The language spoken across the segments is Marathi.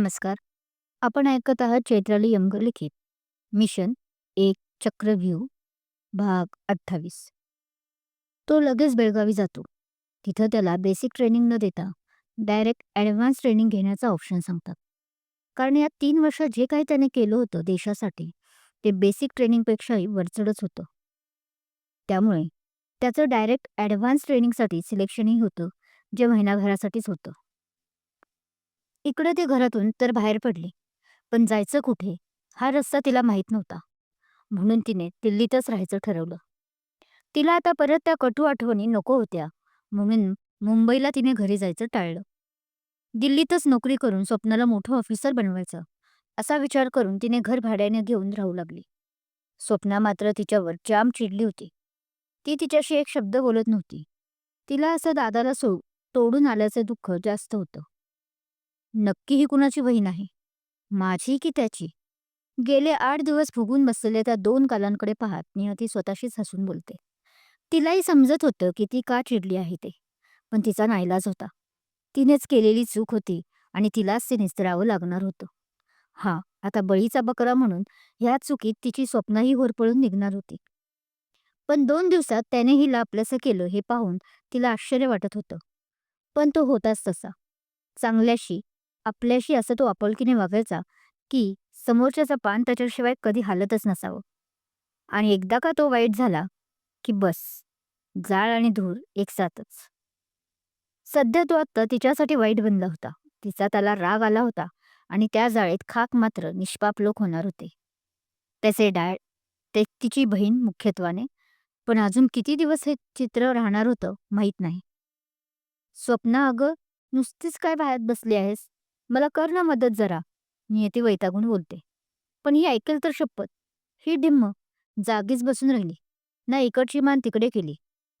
नमस्कार. आपण ऐकत आहात चैत्राली यंगर लिखित मिशन एक चक्रव्यूह भाग 28. तो लगेच बेळगावी जातो. तिथं त्याला बेसिक ट्रेनिंग न देता डायरेक्ट ॲडव्हान्स ट्रेनिंग घेण्याचा ऑप्शन सांगतात. कारण या 3 वर्षात जे काही त्याने केलं होतं देशासाठी ते बेसिक ट्रेनिंगपेक्षाही वरचढच होतं. त्यामुळे त्याचं डायरेक्ट ॲडव्हान्स ट्रेनिंगसाठी सिलेक्शनही होतं, जे महिनाभरासाठीच होतं. इकडे ती घरातून तर बाहेर पडली, पण जायचं कुठे हा रस्ता तिला माहीत नव्हता. म्हणून तिने दिल्लीतच राहायचं ठरवलं. तिला आता परत त्या कटू आठवणी नको होत्या, म्हणून मुंबईला तिने घरी जायचं टाळलं. दिल्लीतच नोकरी करून स्वप्नाला मोठं ऑफिसर बनवायचं असा विचार करून तिने घर भाड्याने घेऊन राहू लागली. स्वप्ना मात्र तिच्यावर जाम चिडली होती. ती तिच्याशी एक शब्द बोलत नव्हती. तिला असं दादाला तोडून आल्याचं दुःख जास्त होतं. नक्की ही कुणाची बहीण आहे, माझी की त्याची? गेले 8 दिवस फुगून बसलेल्या त्या 2 गालांकडे पाहत नियती स्वतःशीच हसून बोलते. तिलाही समजत होतं की ती का चिडली आहे ते, पण तिचा नाईलाज होता. तिनेच केलेली चूक होती आणि तिलाच ते निस्तरावं लागणार होतं. हा, आता बळीचा बकरा म्हणून ह्या चुकीत तिची स्वप्नही होरपळून निघणार होती. पण 2 दिवसात त्याने हिला आपलंसं केलं हे पाहून तिला आश्चर्य वाटत होतं. पण तो होताच तसा. चांगल्याशी, आपल्याशी असं तो आपुलकीने वागायचा की समोरच्याचा पान त्याच्याशिवाय कधी हालतच नसावं. आणि एकदा का तो वाईट झाला की बस, जाळ आणि धूळ एकसाथच. सध्या तो आत्ता तिच्यासाठी वाईट बनला होता. तिचा त्याला राग आला होता आणि त्या जाळीत खाक मात्र निष्पाप लोक होणार होते. त्याचे डॅड, ते तिची बहीण मुख्यत्वाने, पण अजून किती दिवस हे चित्र राहणार होतं माहीत नाही. स्वप्ना, अगं नुसतीच काय बाहेर बसली आहेस? मला कर ना मदत जरा, नियती वैतागून बोलते. पण ही ऐकेल तर शपथ. ही डिम्म जागीच बसून राहिली, ना इकडची मान तिकडे केली.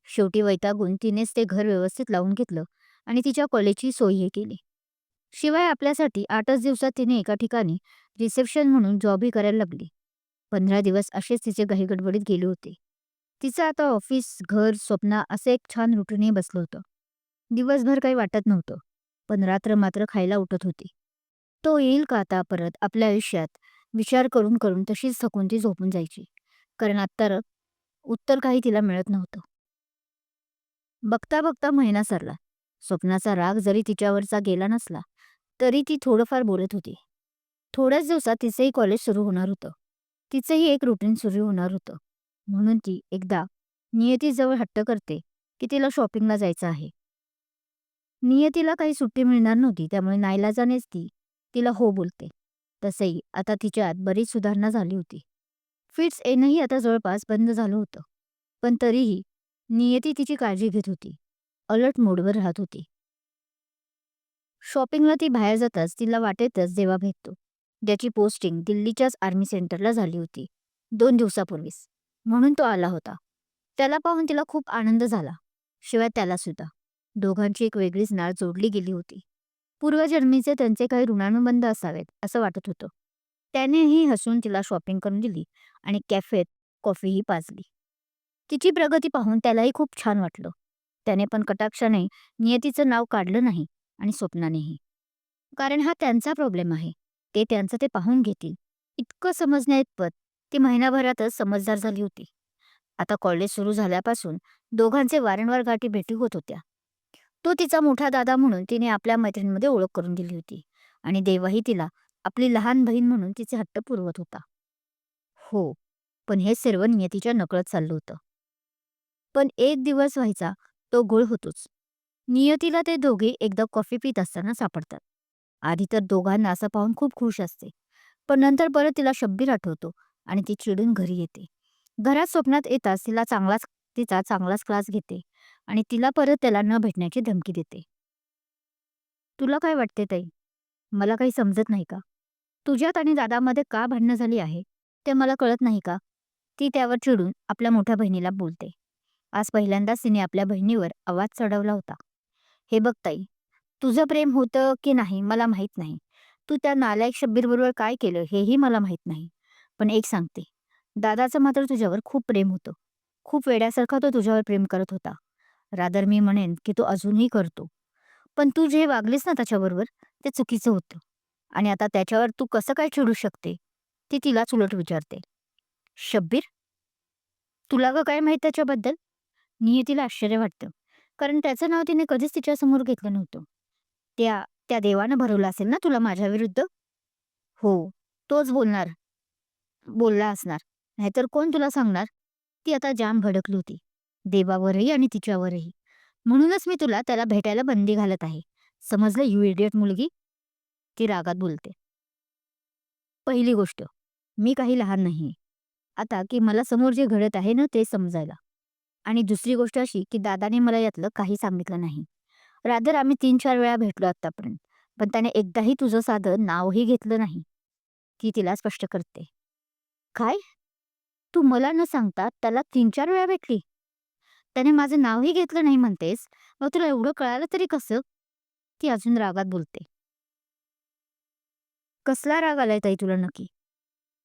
शेवटी वैतागून तिनेच ते घर व्यवस्थित लावून घेतलं आणि तिच्या कॉलेजची सोयही केली. शिवाय आपल्यासाठी 8च दिवसात तिने एका ठिकाणी रिसेप्शन म्हणून जॉबही करायला लागली. 15 दिवस असेच तिचे घाईगडबडीत गेले होते. तिचं आता ऑफिस, घर, स्वप्न असं एक छान रुटीनही बसलं होतं. दिवसभर काही वाटत नव्हतं, पण रात्र मात्र खायला उठत होती. तो येईल का आता परत आपल्या आयुष्यात? विचार करून करून तशीच थकून ती झोपून जायची. कारण आत्ता उत्तर काही तिला मिळत नव्हतं. बघता बघता महिना सरला. स्वप्नाचा राग जरी तिच्यावरचा गेला नसला, तरी ती थोडंफार बोलत होती. थोड्याच दिवसात तिचंही कॉलेज सुरू होणार होतं. तिचंही एक रुटीन सुरू होणार होतं. म्हणून ती एकदा नियतीजवळ हट्ट करते की तिला शॉपिंगला जायचं आहे. नियतीला काही सुट्टी मिळणार नव्हती, त्यामुळे नाईलाजानेच ती तिला हो बोलते. तसंही आता तिच्यात बरीच सुधारणा झाली होती. फिट्स येणंही आता जवळपास बंद झालं होतं. पण तरीही नियती तिची काळजी घेत होती. अलर्ट मोडवर राहत होती. शॉपिंगला ती बाहेर जाताच तिला वाटेतच देवा भेटतो, ज्याची पोस्टिंग दिल्लीच्याच आर्मी सेंटरला झाली होती 2 दिवसापूर्वीच. म्हणून तो आला होता. त्याला पाहून तिला खूप आनंद झाला. शिवाय त्याला सुद्धा. दोघांची एक वेगळीच नाळ जोडली गेली होती. पूर्वजन्मीचे त्यांचे काही ऋणानुबंध असावेत असं वाटत होतं. त्यानेही हसून तिला शॉपिंग करून दिली आणि कॅफेत कॉफीही पाजली. तिची प्रगती पाहून त्यालाही खूप छान वाटलं. त्याने पण कटाक्षाने नियतीचं नाव काढलं नाही आणि स्वप्नानेही. कारण हा त्यांचा प्रॉब्लेम आहे. ते त्यांचं ते पाहून घेतील इतकं समजण्याइतपत ती महिनाभरातच समजदार झाली होती. आता कॉलेज सुरू झाल्यापासून दोघांचे वारंवार गाठीभेटी होत होत्या. तो तिचा मोठा दादा म्हणून तिने आपल्या मैत्रिणींमध्ये ओळख करून दिली होती आणि देवाही तिला आपली लहान बहीण म्हणून तिचे हट्ट पुरवत होता. हो, पण हे सर्व नियतीच्या नकळत चाललं होतं. पण एक दिवस व्हायचा तो घोळ होतोच. नियतीला ते दोघे एकदा कॉफी पित असताना सापडतात. आधी तर दोघांना असं पाहून खूप खुश असते, पण नंतर परत तिला शब्बीर आठवतो आणि ती चिडून घरी येते. घरात स्वप्नात येताच तिचा चांगलाच क्लास घेते आणि तिला परत त्याला न भेटण्याची धमकी देते. तुला काय वाटते ताई? मला काही समजत नाही का? तुझ्यात आणि दादामध्ये का भांडणं झाली आहे ते मला कळत नाही का? ती त्यावर चिडून आपल्या मोठ्या बहिणीला बोलते. आज पहिल्यांदाच तिने आपल्या बहिणीवर आवाज चढवला होता. हे बघ ताई, तुझं प्रेम होतं की नाही मला माहीत नाही. तू त्या नालायक शब्बीरबरोबर काय केलं हेही मला माहीत नाही. पण एक सांगते, दादाचं मात्र तुझ्यावर खूप प्रेम होतं. खूप वेड्यासारखा तो तुझ्यावर प्रेम करत होता. रादर मी म्हणेन की तो अजूनही करतो. पण तू जे वागलीस ना त्याच्याबरोबर ते चुकीचं होतं. आणि आता त्याच्यावर तू कसं काय चिडू शकते? ती तिलाच उलट विचारते. शब्बीर, तुला ग काय माहीत त्याच्याबद्दल? नियतीला आश्चर्य वाटतं. कारण त्याचं नाव तिने कधीच तिच्यासमोर घेतलं नव्हतं. त्या त्या देवानं भरवलं असेल ना तुला माझ्याविरुद्ध? हो, तोच बोलला असणार. नाहीतर कोण तुला सांगणार? ती आता जाम भडकली होती. देवावरही आणि तिच्यावरही. म्हणूनच मी तुला त्याला भेटायला बंदी घालत आहे. समजलं यू इडियट मुलगी? ती रागात बोलते. पहिली गोष्ट, मी काही लहान नाहीये. आता की मला समोर जे घडत आहे ना ते समजायला. आणि दुसरी गोष्ट अशी की दादाने मला यातलं काही सांगितलं नाही. रादर आम्ही 3-4 वेळा भेटलो आत्तापर्यंत. पण त्याने एकदाही तुझं साधं नावही घेतलं नाही. ती तिला स्पष्ट करते. काय? तू मला न सांगता त्याला 3-4 वेळा भेटली? त्याने माझं नावही घेतलं नाही म्हणतेस? मग तुला एवढं कळालं तरी कसं? ती अजून रागात बोलते. कसला राग आलाय ताई तुला नक्की?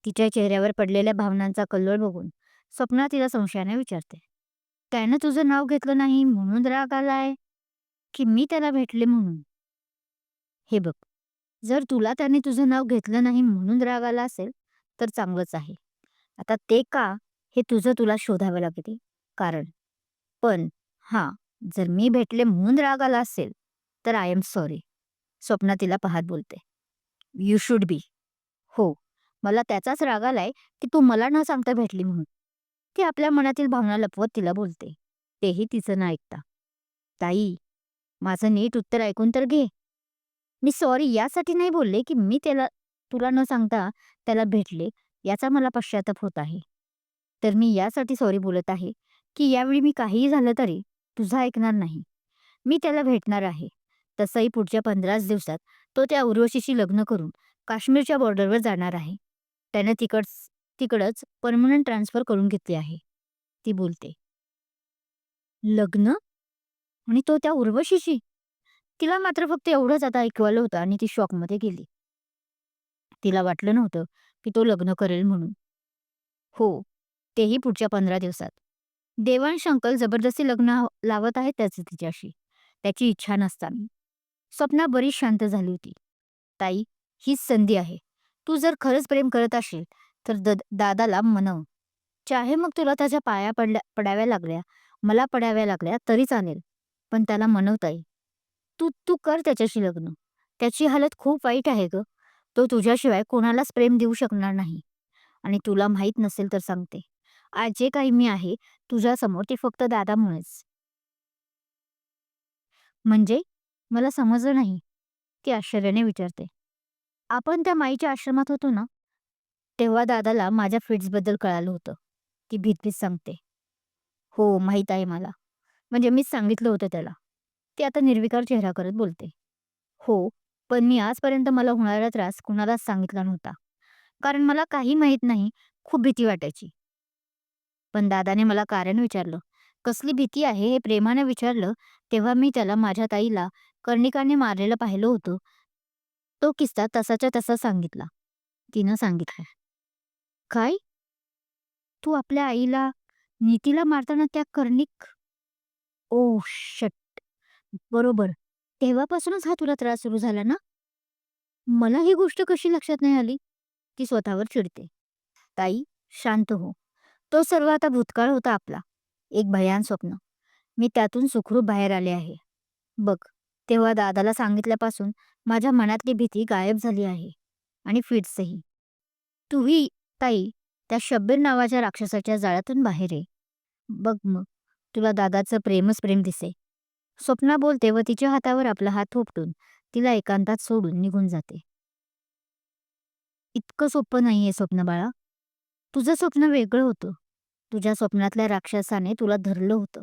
तिच्या चेहऱ्यावर पडलेल्या भावनांचा कल्लोळ बघून स्वप्ना तिला संशयाने विचारते. त्यानं तुझं नाव घेतलं नाही म्हणून राग आलाय? की मी त्याला भेटले म्हणून? हे बघ, जर तुला त्याने तुझं नाव घेतलं नाही म्हणून राग आला असेल, तर चांगलंच आहे. आता ते का, हे तुला शोधावं लागेल कारण. पण हां, जर मी भेटले म्हणून राग आला असेल, तर आय एम सॉरी. स्वप्ना तिला पाहत बोलते. You should be. हो, मला त्याचाच राग आलाय की तू मला न सांगता भेटली म्हणून. ती आपल्या मनातील भावना लपवत तिला बोलते. तेही तिचं न ऐकता. ताई, माझं नीट उत्तर ऐकून तर घे. मी सॉरी यासाठी नाही बोलले की मी तुला न सांगता त्याला भेटले याचा मला पश्चाताप होत आहे. तर मी यासाठी सॉरी बोलत आहे की यावेळी मी काहीही झालं तरी तुझं ऐकणार नाही. मी त्याला भेटणार आहे. तसंही पुढच्या 15च दिवसात तो त्या उर्वशीशी लग्न करून काश्मीरच्या बॉर्डरवर जाणार आहे. त्यानं तिकडंच परमनंट ट्रान्सफर करून घेतली आहे. ती बोलते. लग्न? आणि तो त्या उर्वशीशी? तिला मात्र फक्त एवढंच आता ऐकू आलं होतं आणि ती शॉकमध्ये गेली. तिला वाटलं नव्हतं की तो लग्न करेल म्हणून. हो, तेही पुढच्या 15 दिवसात. देवांश अंकल जबरदस्ती लग्न लावत आहेत त्याचं तिच्याशी. त्याची इच्छा नसताना. स्वप्ना बरीच शांत झाली होती. ताई, हीच संधी आहे. तू जर खरंच प्रेम करत असशील तर दादाला मनव. चाहे मग तुला त्याच्या पाया पडाव्या लागल्या, मला पडाव्या लागल्या तरी चालेल. पण त्याला मनव ताई. तू तू कर त्याच्याशी लग्न. त्याची हालत खूप वाईट आहे गं. तो तुझ्याशिवाय कोणालाच प्रेम देऊ शकणार नाही. आणि तुला माहीत नसेल तर सांगते. आज जे काही मी आहे तुझ्यासमोर ते फक्त दादामुळेच. म्हणजे? मला समजलं नाही. ती आश्चर्याने विचारते. आपण त्या माईच्या आश्रमात होतो ना, तेव्हा दादाला माझ्या फिट्सबद्दल कळालं होतं. ती भीत सांगते. हो, माहीत आहे मला. म्हणजे मीच सांगितलं होतं त्याला. ती आता निर्विकार चेहरा करत बोलते. हो, पण मी आजपर्यंत मला होणारा त्रास कुणालाच सांगितला नव्हता. कारण मला काही माहीत नाही, खूप भीती वाटायची. पण दादाने मला कारण विचारलं. कसली भीती आहे हे प्रेमाने विचारलं, तेव्हा मी त्याला माझ्या ताईला कर्णिकाने मारलेलं पाहिलं होतं. तो किस्सा तसाच्या तसा सांगितला. तिनं सांगितलं. काय? तू आपल्या आईला, नीतीला मारताना त्या कर्णिक? Oh shit! बरोबर. तेव्हापासूनच हा तुला त्रास सुरू झाला ना? मला ही गोष्ट कशी लक्षात नाही आली? ती स्वतःवर चिडते. ताई, शांत हो. तो सर्व आता भूतकाळ होता आपला. एक भयान स्वप्न. मी त्यातून सुखरूप बाहेर आले आहे. बघ, तेव्हा दादाला सांगितल्यापासून माझ्या मनातली भीती गायब झाली आहे. आणि फिट्सही. तूही, ताई, त्या शब्बीर नावाच्या राक्षसाच्या जाळ्यातून बाहेर ये. बघ मग, तुला दादाचं प्रेमच प्रेम दिसे. स्वप्ना बोलते व तिच्या हातावर आपला हात थोपटून तिला एकांतात सोडून निघून जाते. इतकं सोपं नाहीये स्वप्न बाळा. तुझं स्वप्न वेगळं होतं. तुझ्या स्वप्नातल्या राक्षसाने तुला धरलं होतं.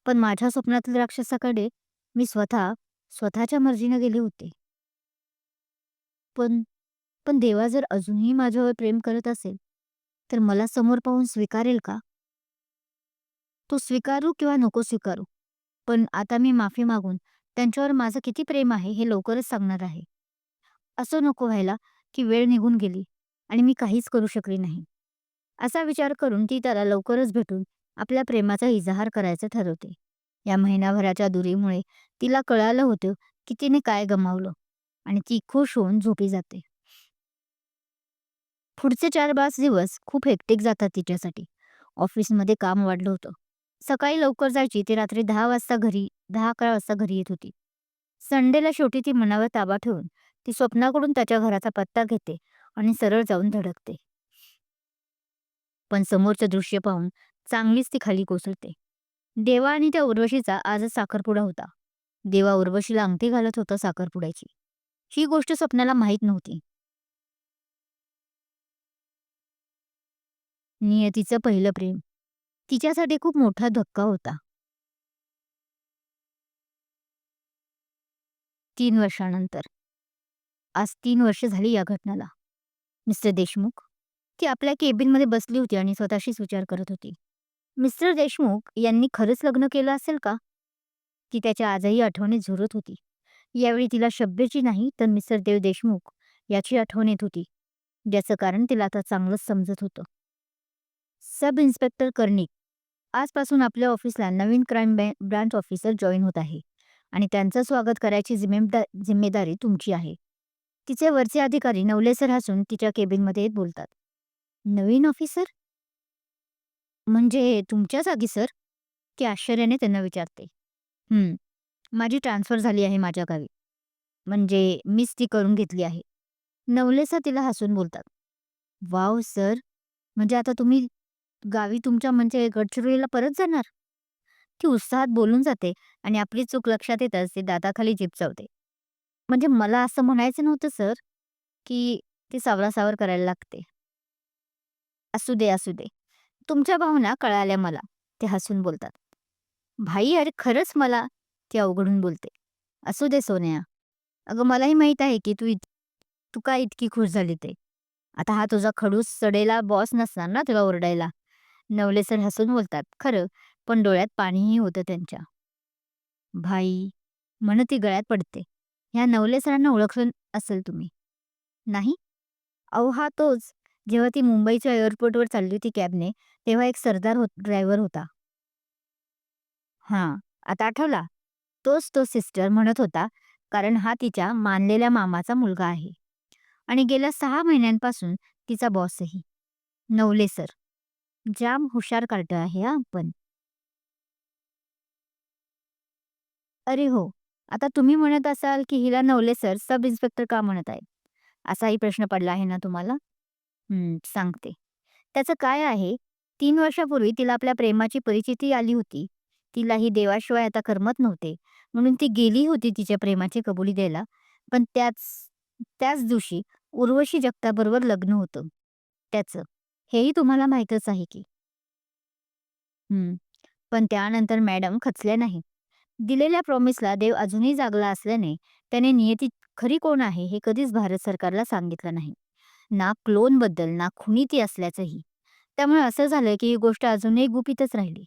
पण माझ्या स्वप्नातील राक्षसाकडे मी स्वतःच्या मर्जीने गेले होते. पण पण देवा जर अजूनही माझ्यावर प्रेम करत असेल, तर मला समोर पाहून स्वीकारेल का? तो स्वीकारू किंवा नको स्वीकारू. पण आता मी माफी मागून त्यांच्यावर माझं किती प्रेम आहे हे लवकरच सांगणार आहे. असं नको व्हायला की वेळ निघून गेली आणि मी काहीच करू शकली नाही. असा विचार करून ती त्याला लवकरच भेटून आपल्या प्रेमाचा इजहार करायचं ठरवते. या महिनाभराच्या दुरीमुळे तिला कळालं होतं की तिने काय गमावलं. आणि ती खुश होऊन झोपी जाते. पुढचे 4-5 दिवस खूप हेक्टिक जातात तिच्यासाठी. ऑफिसमध्ये काम वाढलं होतं. सकाळी लवकर जायची ते रात्री 10-11 वाजता घरी येत होती. संडेला शेवटी ती मनावर ताबा ठेवून ती स्वप्नाकडून त्याच्या घराचा पत्ता घेते आणि सरळ जाऊन धडकते. पण समोरचं दृश्य पाहून चांगलीच ती खाली कोसळते. देवा आणि त्या उर्वशीचा आजच साखरपुडा होता. देवा उर्वशीला अंगठी घालत होता साखरपुड्याची. ही गोष्ट स्वप्नाला माहीत नव्हती. नियतीचं पहिलं प्रेम तिच्यासाठी खूप मोठा धक्का होता. 3 वर्षानंतर. आज 3 वर्ष झाली या घटनाला. मिस्टर देशमुख. ती आपल्या केबिनमध्ये बसली होती आणि स्वतःशीच विचार करत होती. मिस्टर देशमुख यांनी खरंच लग्न केलं असेल का? ती त्याच्या आजही आठवणीत झुरत होती. यावेळी तिला शब्दाची नाही तर मिस्टर देव देशमुख याची आठवण येत होती, ज्याचं कारण तिला आता चांगलंच समजत होतं. सब इन्स्पेक्टर कर्णिक आजपासून आपल्या ऑफिसला नवीन क्राईम ब्रांच ऑफिसर जॉईन होत आहे आणि त्यांचं स्वागत करायची जिम्मेदारी तुमची आहे. तिचे वरचे अधिकारी नवले सर हसून तिच्या केबिनमध्ये येत बोलतात. नवीन ऑफिसर? म्हणजे तुमच्या जागी सर? ती आश्चर्याने त्यांना विचारते. हं, माझी ट्रान्सफर झाली आहे माझ्या गावी. म्हणजे मीच ती करून घेतली आहे. नवले सर तिला हसून बोलतात. Wow sir! म्हणजे आता तुम्ही गावी तुमच्या म्हणजे गडचिरोलीला परत जाणार? ती उत्साहात बोलून जाते आणि आपली चूक लक्षात येताच ती दाताखाली जीभ चावते. म्हणजे मला असं म्हणायचं नव्हतं सर, की ती सावरासावर करायला लागते. असू दे, असू दे. तुमच्या भावना कळाल्या मला, ते हसून बोलतात. भाई अरे खरंच मला, ती अवघडून बोलते. असू दे सोन्या. अगं मलाही माहीत आहे की तू का इतकी खुश झाली ते. आता हा तुझा खडूस सडेला बॉस नसणार ना तुला ओरडायला. नवले सर हसून बोलतात. खरं, पण डोळ्यात पाणीही होतं त्यांच्या. भाई म्हणत ती गळ्यात पडते. ह्या नवले सरांना ओळखलं असेल तुम्ही. नाही? अहो हा तोच. जेव्हा ती मुंबईच्या एअरपोर्टवर चालली होती कॅबने, तेव्हा एक सरदार ड्रायव्हर होता. हां, आता आठवला? तोच तो सिस्टर म्हणत होता, कारण हा तिच्या मानलेल्या मामाचा मुलगा आहे आणि गेल्या 6 महिन्यांपासून तिचा बॉसही. नवले सर. जाम हुशार कार्ट आहे हां पण. अरे हो, आता तुम्ही म्हणत असाल, की हिला नवले सर सब इन्स्पेक्टर का म्हणत आहेत? असाही प्रश्न पडला आहे ना तुम्हाला? सांगते. त्याचं काय आहे, 3 वर्षापूर्वी तिला आपल्या प्रेमाची परिचिती आली होती. तिलाही देवाशिवाय आता करमत नव्हते. म्हणून ती गेली होती तिच्या प्रेमाची कबुली द्यायला. पण त्याच दिवशी उर्वशी जगतापबरोबर लग्न होतं त्याचं. हेही तुम्हाला माहीतच आहे की. हं. पण त्यानंतर मॅडम खचल्या नाहीत. दिलेल्या प्रॉमिसला देव अजूनही जागला असल्याने त्याने नियती खरी कोण आहे हे कधीच भारत सरकारला सांगितलं नाही. ना क्लोनबद्दल ना खुनी ती असल्याचंही. त्यामुळे असं झालं की ही गोष्ट अजूनही गुपितच राहिली.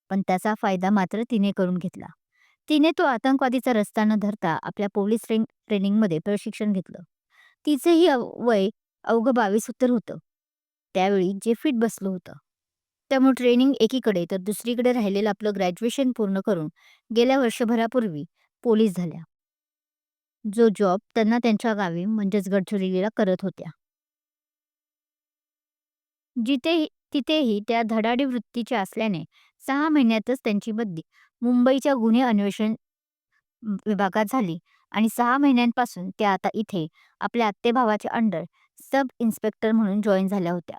पण त्याचा फायदा मात्र तिने करून घेतला. तिने तो आतंकवादीचा रस्ता न धरता आपल्या पोलीस ट्रेनिंगमध्ये प्रशिक्षण घेतलं. तिचंही वय अवघं 22 उत्तर होतं. त्यावेळी जे फिट बसलं होतं. त्यामुळे ट्रेनिंग एकीकडे तर दुसरीकडे राहिलेलं आपलं ग्रॅज्युएशन पूर्ण करून गेल्या वर्षभरापूर्वी पोलीस झाल्या. जो जॉब त्यांना त्यांच्या गावी म्हणजेच गडचिरोलीला करत होत्या. तिथेही त्या धडाडी वृत्तीच्या असल्याने 6 महिन्यातच त्यांची बदली मुंबईच्या गुन्हे अन्वेषण विभागात झाली आणि 6 महिन्यांपासून त्या आता इथे आपल्या आत्तेभावाच्या अंडर सब इन्स्पेक्टर म्हणून जॉईन झाल्या होत्या.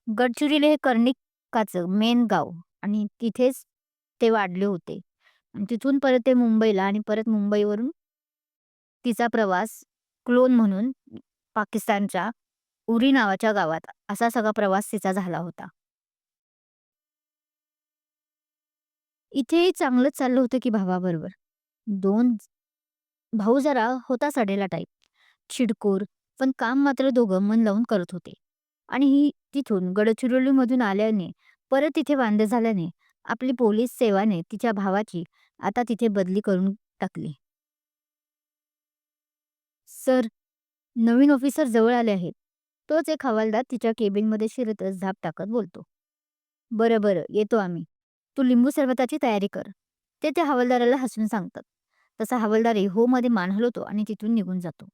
गडचिरोली हे कर्णिकाचं मेन गाव आणि तिथेच ते वाढले होते आणि तिथून परत ते मुंबईला आणि परत मुंबईवरून तिचा प्रवास क्लोन म्हणून पाकिस्तानच्या उरी नावाच्या गावात असा सगळा प्रवास तिचा झाला होता. इथेही चांगलंच चाललं होतं की भावाबरोबर. 2 भाऊ जरा होता सडेला टाईप. चिडखोर, पण काम मात्र दोघं मन लावून करत होते. आणि ही तिथून गडचिरोलीमधून आल्याने परत तिथे वांदे झाल्याने आपली पोलीस सेवाने तिच्या भावाची आता तिथे बदली करून टाकली. सर, नवीन ऑफिसर जवळ आले आहेत. तोच एक हवालदार तिच्या केबिनमध्ये शिरतच झाप टाकत बोलतो. बरं, बरं, येतो आम्ही. तू लिंबू सरबताची तयारी कर. ते त्या हवालदाराला हसून सांगतात. तसा हवालदारही हो मध्ये मान हलवतो आणि तिथून निघून जातो.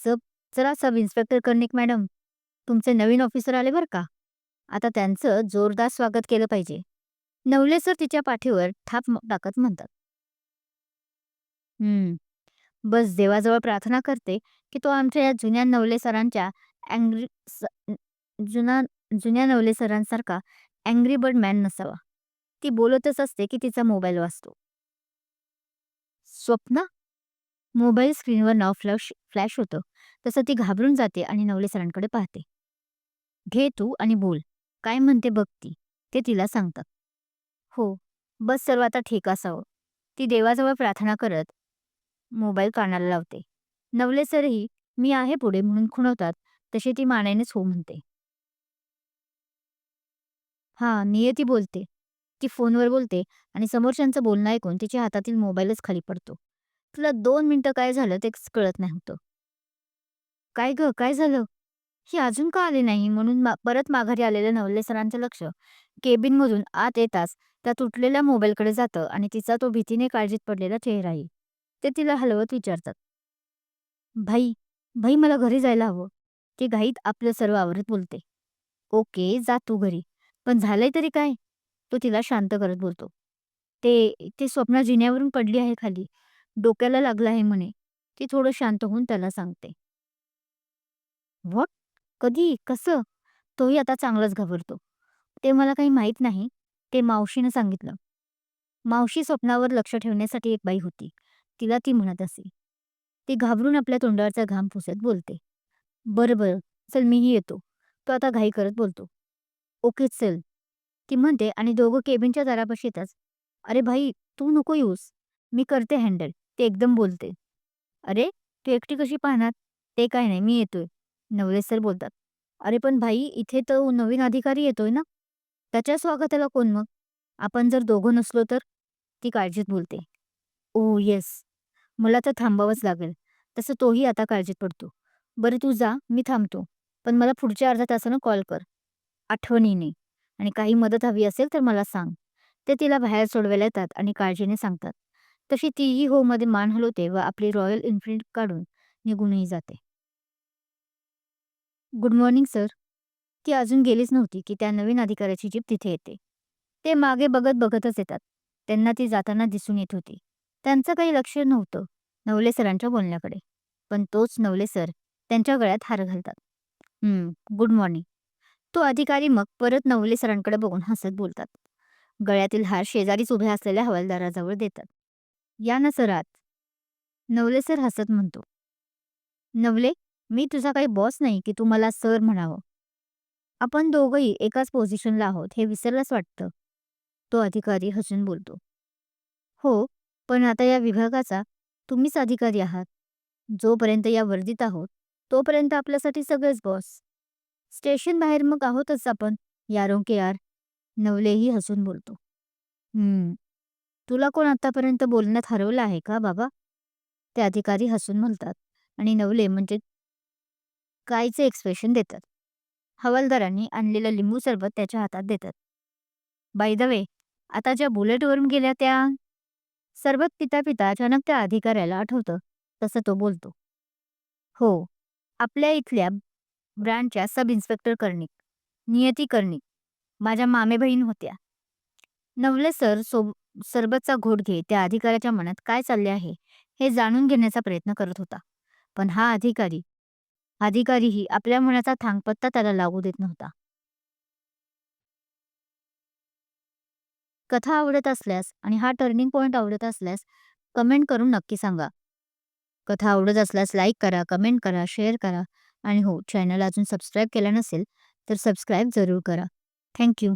सब चला सब इन्स्पेक्टर कर्णिक मॅडम, तुमचे नवीन ऑफिसर आले बरं का. आता त्यांचं जोरदार स्वागत केलं पाहिजे. नवले सर तिच्या पाठीवर टाकत म्हणतात. हं. बस देवाजवळ प्रार्थना करते, की तो आमच्या या जुन्या नवले सरांच्या अँग्री स जुना जुन्या नवले सरांसारखा अँग्री बर्ड मॅन नसावा. ती बोलतच असते, की तिचा मोबाईल वाजतो. स्वप्ना? मोबाईल स्क्रीनवर नाव फ्लॅश होतं. तसं ती घाबरून जाते आणि नवले सरांकडे पाहते. "घे तू आणि बोल. काय म्हणते बघ ती." ते तिला सांगतात. "हो, बस सर्व आता ठीक असावं." ती देवाजवळ प्रार्थना करत मोबाईल कानाला लावते. नवले सरही "मी आहे पुढे" म्हणून खुणवतात. तशी ती मानेनेच हो म्हणते. हां, नियती बोलते. ती फोनवर बोलते आणि समोरच्यांचं बोलणं ऐकून तिच्या हातातील मोबाईलच खाली पडतो. तिला 2 मिनिटं काय झालं तेच कळत नव्हतं. "काय गं, काय झालं? ही अजून का आली नाही?" म्हणून परत माघारी आलेलं नवले सरांचं लक्ष केबिनमधून आत येताच त्या तुटलेल्या मोबाईलकडे जातं आणि तिचा तो भीतीने काळजीत पडलेला चेहराही. ते तिला हलवत विचारतात, "भाई, भाई मला घरी जायला हवं." ती घाईत आपलं सर्व आवरत बोलते, "ओके, जा तू घरी. पण झालंय तरी काय?" तो तिला शांत करत बोलतो. ते स्वप्ना जिन्यावरून पडली आहे खाली. डोक्याला लागलं आहे म्हणे." ती थोडं शांत होऊन त्याला सांगते. "व्हॉट? कधी? कसं?" तोही आता चांगलाच घाबरतो. "ते मला काही माहीत नाही. ते मावशीनं सांगितलं." मावशी स्वप्नावर लक्ष ठेवण्यासाठी एक बाई होती. तिला ती म्हणत असे. ती घाबरून आपल्या तोंडावरचा घाम पुसत बोलते. "बरं, बरं. चल मीही येतो." तो आता घाई करत बोलतो. "ओके चल." ती म्हणते आणि दोघं केबिनच्या दारापाशी येताच, "अरे भाई, तू नको येऊस. मी करते हँडल." ते एकदम बोलते. "अरे, तू एकटी कशी पाहणार?" "ते काय नाही, मी येतोय." नवले सर बोलतात. "अरे पण भाई, इथे तर नवीन अधिकारी येतोय ना? त्याच्या स्वागताला कोण मग? आपण जर दोघं नसलो तर?" ती काळजीत बोलते. "ओह येस, मला तर थांबावंच लागेल." तसं तोही आता काळजीत पडतो. "बरं तू जा, मी थांबतो. पण मला पुढच्या अर्ध्या तासानं कॉल कर. आठवणीने. आणि काही मदत हवी असेल तर मला सांग." ते तिला बाहेर सोडवायला येतात आणि काळजीने सांगतात. तशी तीही हो मध्ये मान हलवते व आपली रॉयल एन्फील्ड काढून निघूनही जाते. "Good morning sir." ती अजून गेलीच नव्हती की त्या नवीन अधिकाऱ्याची जीप तिथे येते. ते मागे बघतच येतात. त्यांना ती जाताना दिसून येत होती. त्यांचं काही लक्ष नव्हतं नवले सरांच्या बोलण्याकडे. पण तोच नवले सर त्यांच्या गळ्यात हार घालतात. Good morning." तो अधिकारी मग परत नवले सरांकडे बघून हसत बोलतात. गळ्यातील हार शेजारीच उभ्या असलेल्या हवालदाराजवळ देतात. "या ना सर आत." नवले सर हसत म्हणतो. "नवले, मी तुझा काही बॉस नाही की तू मला सर म्हणावं. आपण दोघंही एकाच पोझिशनला आहोत हे विसरलास वाटतं." तो अधिकारी हसून बोलतो. "हो, पण आता या विभागाचा तुम्हीच अधिकारी आहात. जोपर्यंत या वर्दीत आहोत, तोपर्यंत आपल्यासाठी सगळेच बॉस. स्टेशन बाहेर मग आहोतच आपण, यारों के यार." नवलेही हसून बोलतो. "हं, तुला कोण आतापर्यंत बोलण्यात हरवलं आहे का बाबा?" ते अधिकारी हसून म्हणतात आणि नवले म्हणजे कायचे एक्सप्रेशन देतात. हवालदारांनी आणलेलं लिंबू सरबत त्याच्या हातात देतात. "बाय द वे, आता ज्या बुलेटवरून गेल्या त्या?" सरबत पिता-पिता अचानक त्या अधिकाऱ्याला आठवतं, तसं तो बोलतो. "हो, आपल्या इथल्या ब्रँचच्या सब इन्स्पेक्टर कर्णिक, नियती कर्णिक, माझ्या मामेबहीण होत्या." नवले सर सरबतचा घोट घेत त्या अधिकाऱ्याच्या मनात काय चालले आहे हे जाणून घेण्याचा प्रयत्न करत होता. पण हा अधिकारीही आपल्या मनाचा थांगपत्ता त्याला लागू देत नव्हता. कथा आवडत असल्यास आणि हा टर्निंग पॉइंट आवडत असल्यास कमेंट करून नक्की सांगा. कथा आवडत असल्यास लाईक करा, कमेंट करा, शेअर करा आणि हो, चॅनल अजून सबस्क्राईब केलं नसेल तर सबस्क्राईब जरूर करा. Thank you.